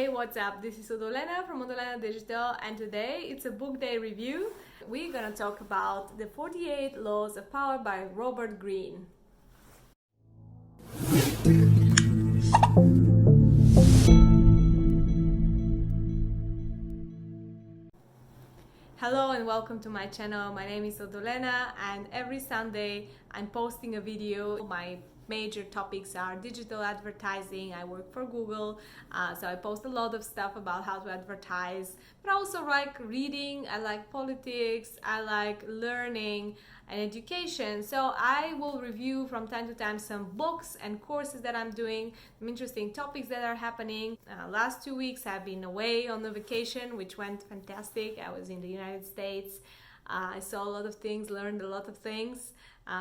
Hey, what's up? This is Odolena from Odolena Digital, and today it's a book day review. We're gonna talk about The 48 Laws of Power by Robert Greene. Hello and welcome to my channel. My name is Odolena, and every Sunday I'm posting a video. My major topics are digital advertising. I work for Google, so I post a lot of stuff about how to advertise, but I also like reading, I like politics, I like learning and education. So I will review from time to time some books and courses that I'm doing, some interesting topics that are happening. Last 2 weeks I've been away on a vacation, which went fantastic. I was in the United States. I saw a lot of things, learned a lot of things.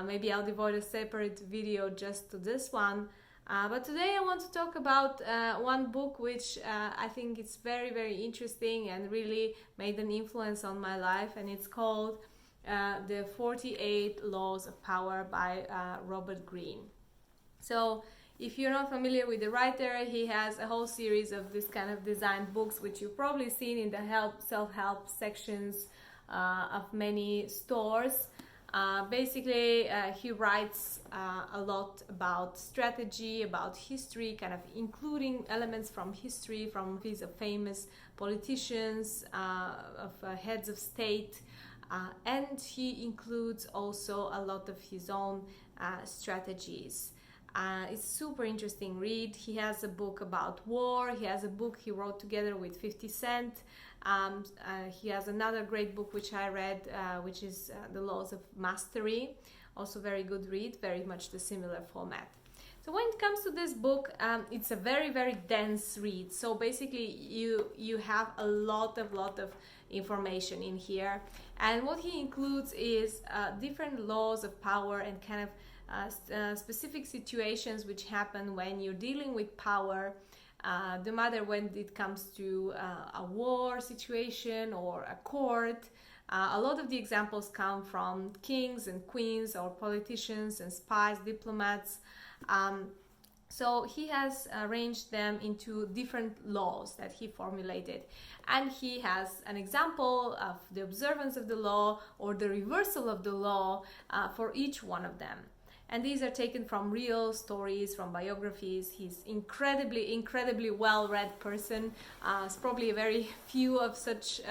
Maybe I'll devote a separate video just to this one. But today I want to talk about one book which I think it's very, very interesting and really made an influence on my life. And it's called The 48 Laws of Power by Robert Greene. So if you're not familiar with the writer, he has a whole series of this kind of designed books, which you've probably seen in the self-help sections of many stores. Basically, he writes a lot about strategy, about history, kind of including elements from history, from his famous politicians, of heads of state, and he includes also a lot of his own strategies. It's super interesting read. He has a book about war. He has a book he wrote together with 50 Cent. He has another great book which I read, which is The Laws of Mastery. Also very good read, very much the similar format. So when it comes to this book, it's a very, very dense read. So basically you have a lot of information in here. And what he includes is different laws of power and kind of specific situations which happen when you're dealing with power, no matter when it comes to a war situation or a court. A lot of the examples come from kings and queens or politicians and spies, diplomats. So he has arranged them into different laws that he formulated, and he has an example of the observance of the law or the reversal of the law for each one of them. And these are taken from real stories, from biographies. He's incredibly well-read person. It's probably a very few of such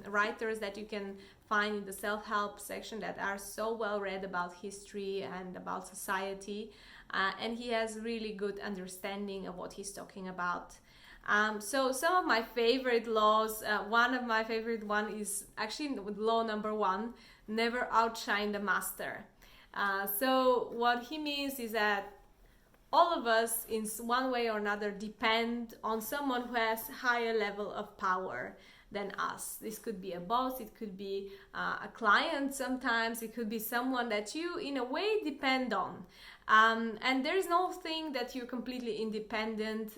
writers that you can find in the self-help section that are so well-read about history and about society. And he has really good understanding of what he's talking about. So some of my favorite laws, one of my favorite one is actually law number 1, never outshine the master. So what he means is that all of us in one way or another depend on someone who has higher level of power than us. This could be a boss, it could be a client sometimes, it could be someone that you in a way depend on. And there's no thing that you're completely independent.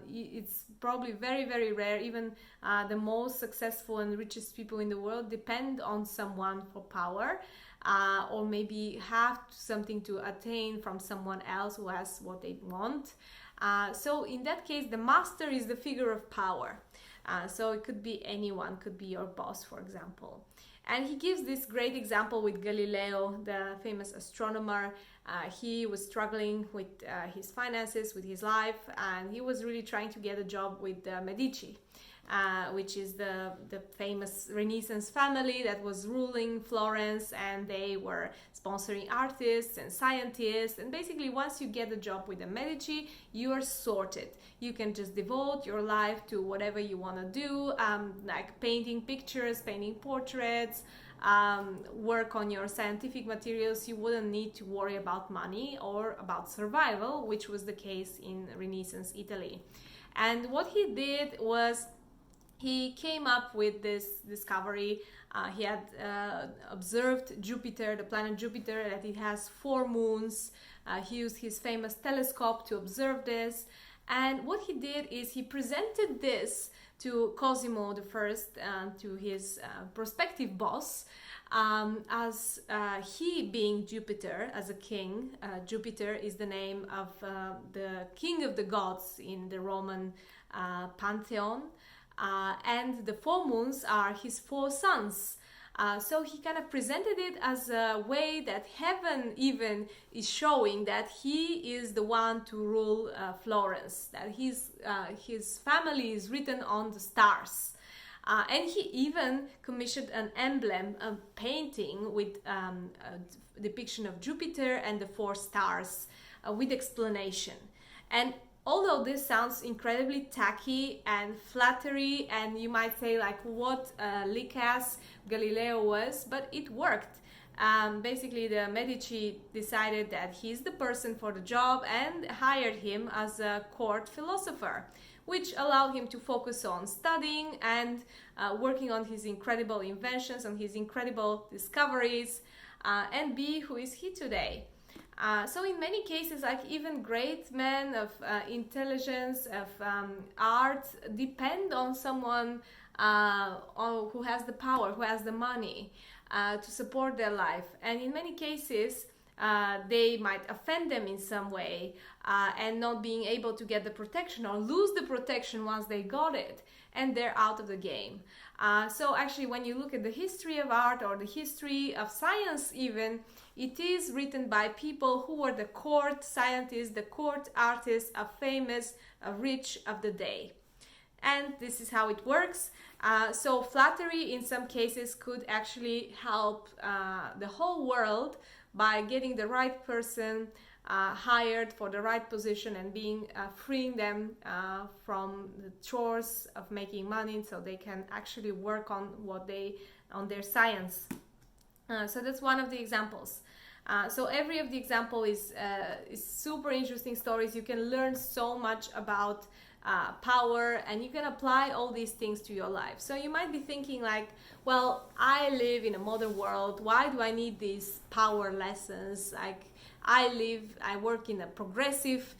It's probably very, very rare. Even the most successful and richest people in the world depend on someone for power. Or maybe have something to attain from someone else who has what they want. So in that case, the master is the figure of power. So it could be anyone, could be your boss, for example. And he gives this great example with Galileo, the famous astronomer. He was struggling with his finances, with his life, and he was really trying to get a job with the Medici. Which is the famous Renaissance family that was ruling Florence, and they were sponsoring artists and scientists. And basically, once you get a job with the Medici, you are sorted. You can just devote your life to whatever you want to do, like painting pictures, painting portraits, work on your scientific materials. You wouldn't need to worry about money or about survival, which was the case in Renaissance Italy. And what he did was he came up with this discovery. He had observed Jupiter, the planet Jupiter, that it has 4 moons. He used his famous telescope to observe this. And what he did is he presented this to Cosimo I, to his prospective boss, as he being Jupiter, as a king. Jupiter is the name of the king of the gods in the Roman pantheon, and the 4 moons are his 4 sons. So he kind of presented it as a way that heaven even is showing that he is the one to rule Florence, that his family is written on the stars. And he even commissioned an emblem, a painting with a depiction of Jupiter and the 4 stars with explanation. And although this sounds incredibly tacky and flattery, and you might say like what lickas Galileo was, but it worked. Basically, the Medici decided that he's the person for the job and hired him as a court philosopher, which allowed him to focus on studying and working on his incredible inventions, on his incredible discoveries, and be who is he today. So in many cases, like even great men of intelligence, of art, depend on someone who has the power, who has the money to support their life. And in many cases, they might offend them in some way, and not being able to get the protection or lose the protection once they got it, and they're out of the game. So actually, when you look at the history of art or the history of science even, it is written by people who were the court scientists, the court artists of famous, rich of the day. And this is how it works. So flattery in some cases could actually help the whole world by getting the right person hired for the right position and freeing them from the chores of making money, so they can actually work on their science. So that's one of the examples. So every of the example is super interesting stories. You can learn so much about power, and you can apply all these things to your life. So you might be thinking like, well, I live in a modern world. Why do I need these power lessons? Like, I work in a progressive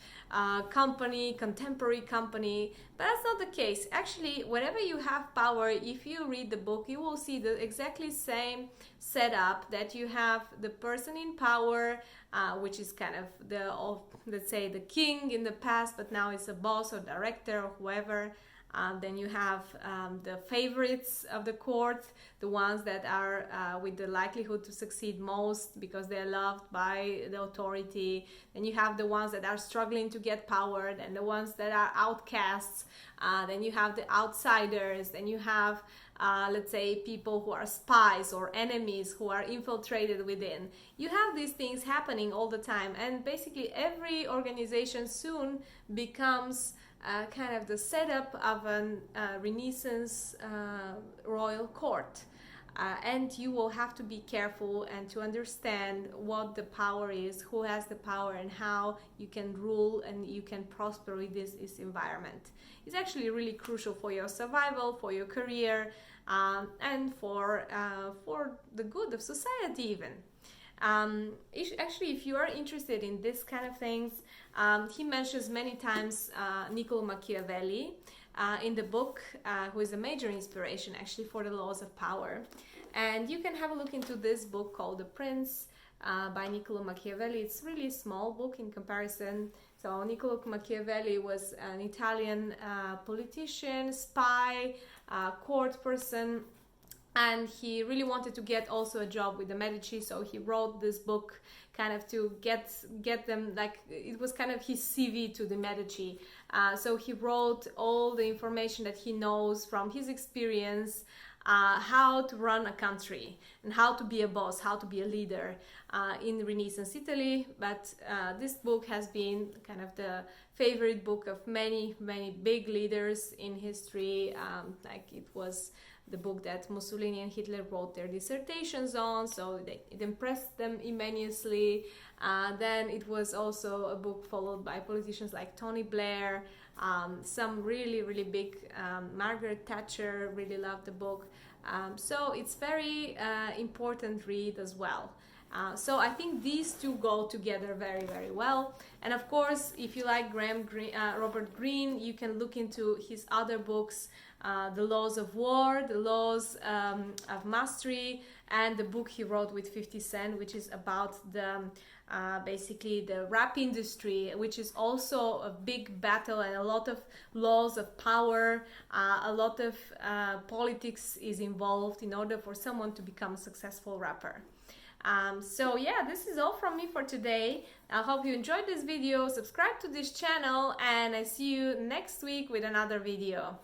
company, contemporary company, but that's not the case. Actually, wherever you have power, if you read the book, you will see the exactly same setup, that you have the person in power, which is kind of let's say the king in the past, but now it's a boss or director or whoever. Then you have the favorites of the court, the ones that are with the likelihood to succeed most because they're loved by the authority. Then you have the ones that are struggling to get power, then the ones that are outcasts. Then you have the outsiders. Then you have, let's say, people who are spies or enemies who are infiltrated within. You have these things happening all the time, and basically every organization soon becomes kind of the setup of a Renaissance royal court. And you will have to be careful and to understand what the power is, who has the power, and how you can rule and you can prosper with this environment. It's actually really crucial for your survival, for your career, and for the good of society even. Actually, if you are interested in this kind of things, he mentions many times Nicolo Machiavelli in the book, who is a major inspiration actually for the laws of power. And you can have a look into this book called The Prince by Nicolo Machiavelli. It's a really small book in comparison. So Nicolo Machiavelli was an Italian politician, spy, court person, and he really wanted to get also a job with the Medici, so he wrote this book kind of to get them, like it was kind of his CV to the Medici. So he wrote all the information that he knows from his experience, how to run a country and how to be a boss, how to be a leader in Renaissance Italy. But this book has been kind of the favorite book of many big leaders in history. Like it was the book that Mussolini and Hitler wrote their dissertations on, so it impressed them immensely. Then it was also a book followed by politicians like Tony Blair, some really big, Margaret Thatcher really loved the book. So it's very important read as well. So I think these two go together very, very well. And of course, if you like Robert Greene, you can look into his other books, The Laws of War, The Laws of Mastery, and the book he wrote with 50 Cent, which is about the basically the rap industry, which is also a big battle and a lot of laws of power, a lot of politics is involved in order for someone to become a successful rapper. So yeah, this is all from me for today. I hope you enjoyed this video. Subscribe to this channel and I see you next week with another video.